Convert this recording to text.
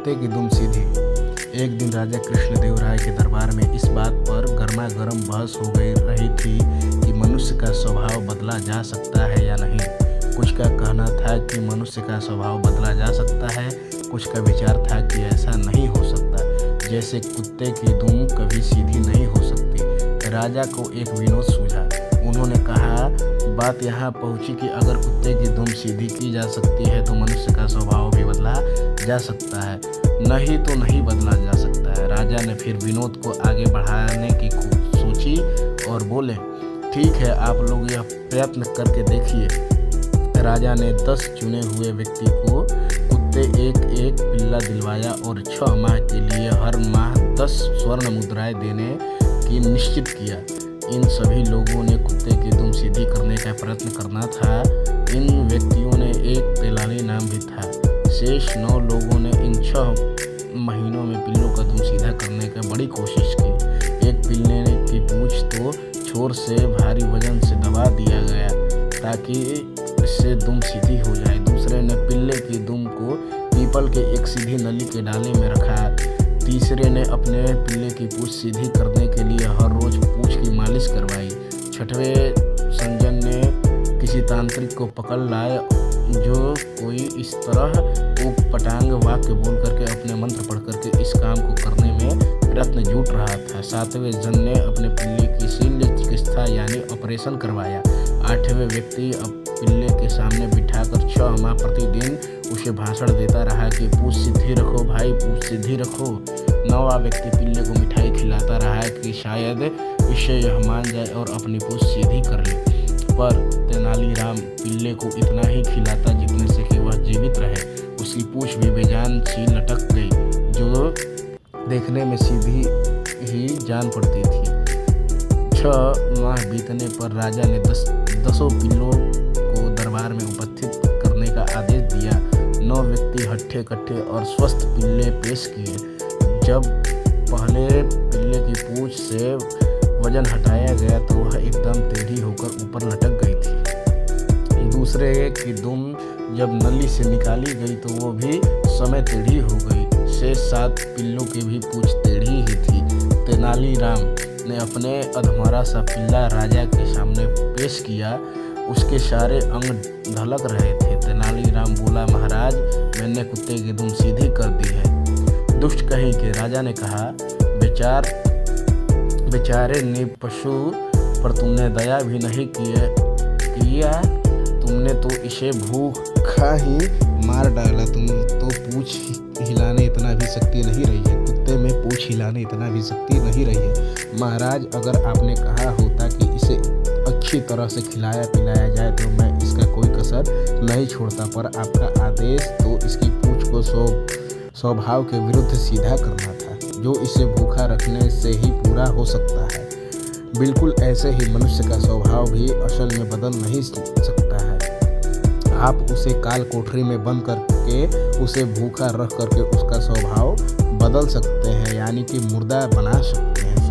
कुत्ते की दुम सीधी। एक दिन राजा कृष्णदेव राय के दरबार में इस बात पर गर्मा गर्म बहस हो गई रही थी कि मनुष्य का स्वभाव बदला जा सकता है या नहीं। कुछ का कहना था कि मनुष्य का स्वभाव बदला जा सकता है, कुछ का विचार था कि ऐसा नहीं हो सकता, जैसे कुत्ते की दुम कभी सीधी नहीं हो सकती। राजा को एक विनोद सूझा। उन्होंने कहा, बात यहाँ पहुँची कि अगर कुत्ते की दुम सीधी की जा सकती है तो मनुष्य का स्वभाव भी बदला जा सकता है, नहीं तो नहीं बदला जा सकता है। राजा ने फिर विनोद को आगे बढ़ाने की सोची और बोले, ठीक है, आप लोग यह प्रयत्न करके देखिए। राजा ने 10 चुने हुए व्यक्ति को कुत्ते एक एक पिल्ला दिलवाया और 6 माह के लिए हर माह 10 स्वर्ण मुद्राएं देने की निश्चित किया। इन सभी लोगों ने कुत्ते की दुम सीधी करने का प्रयत्न करना था। इन व्यक्तियों ने एक तेलानी नाम भी था। शेष 9 लोगों ने इन 6 महीनों में पिल्लों का दुम सीधा करने का बड़ी कोशिश की। एक पिल्ले की पूंछ तो छोर से भारी वजन से दबा दिया गया ताकि इससे दुम सीधी हो जाए। दूसरे ने पिल्ले की दुम को पीपल के एक सीधी नली के डाले में रखा। तीसरे ने अपने पिल्ले की पूंछ सीधी करने के लिए हर रोज पूंछ की मालिश करवाई। छठवें संजन ने किसी तांत्रिक को पकड़ लाए जो कोई इस तरह ऊटपटांग वाक्य बोल करके अपने मंत्र पढ़ करके इस काम को करने में प्रयत्न जुट रहा था। 7वें जन ने अपने पिल्ले की शल्य चिकित्सा यानी ऑपरेशन करवाया। 8वें व्यक्ति अब पिल्ले के सामने बिठाकर 6 माह प्रतिदिन उसे भाषण देता रहा कि पूंछ सीधी रखो भाई, पूंछ सीधी रखो। 9वां व्यक्ति पिल्ले को मिठाई खिलाता रहा कि शायद इससे यह मान जाए और अपनी पूंछ सीधी कर ले। पर तेनालीराम पिल्ले को इतना ही खिलाता जितने से कि वह जीवित रहे। उसकी पूंछ भी बेजान सी लटक गई, जो देखने में सीधी ही जान पड़ती थी। 6 माह बीतने पर राजा ने 10 पिल्लों को दरबार में उपस्थित करने का आदेश दिया। 9 व्यक्ति हट्ठे कट्ठे और स्वस्थ पिल्ले पेश किए। जब पहले पिल्ले की पूंछ से वजन हटाया गया तो वह एकदम टेढ़ी होकर ऊपर लटक गई थी। दूसरे की दुम जब नली से निकाली गई तो वो भी समय टेढ़ी हो गई। शेष 7 पिल्लों की भी पूंछ टेढ़ी ही थी। तेनालीराम ने अपने अधमरा सा पिल्ला राजा के सामने पेश किया। उसके सारे अंग ढलक रहे थे। तेनालीराम बोला, महाराज, मैंने कुत्ते की दुम सीधी कर दी है। दुष्ट कहीं के, राजा ने कहा, बेचारे निपशु पर तुमने दया भी नहीं किया। तुमने तो इसे भूखा ही मार डाला। तुम तो पूंछ हिलाने इतना भी शक्ति नहीं रही है। कुत्ते में पूंछ हिलाने इतना भी शक्ति नहीं रही है। महाराज, अगर आपने कहा होता कि इसे अच्छी तरह से खिलाया पिलाया जाए तो मैं इसका कोई कसर नहीं छोड़ता, पर आपका आदेश तो इसकी पूंछ को स्वभाव के विरुद्ध सीधा करना था, जो इसे भूखा रखने से ही पूरा हो सकता है। बिल्कुल ऐसे ही मनुष्य का स्वभाव भी असल में बदल नहीं सकता है। आप उसे काल कोठरी में बंद करके उसे भूखा रख करके उसका स्वभाव बदल सकते हैं, यानी कि मुर्दा बना सकते हैं।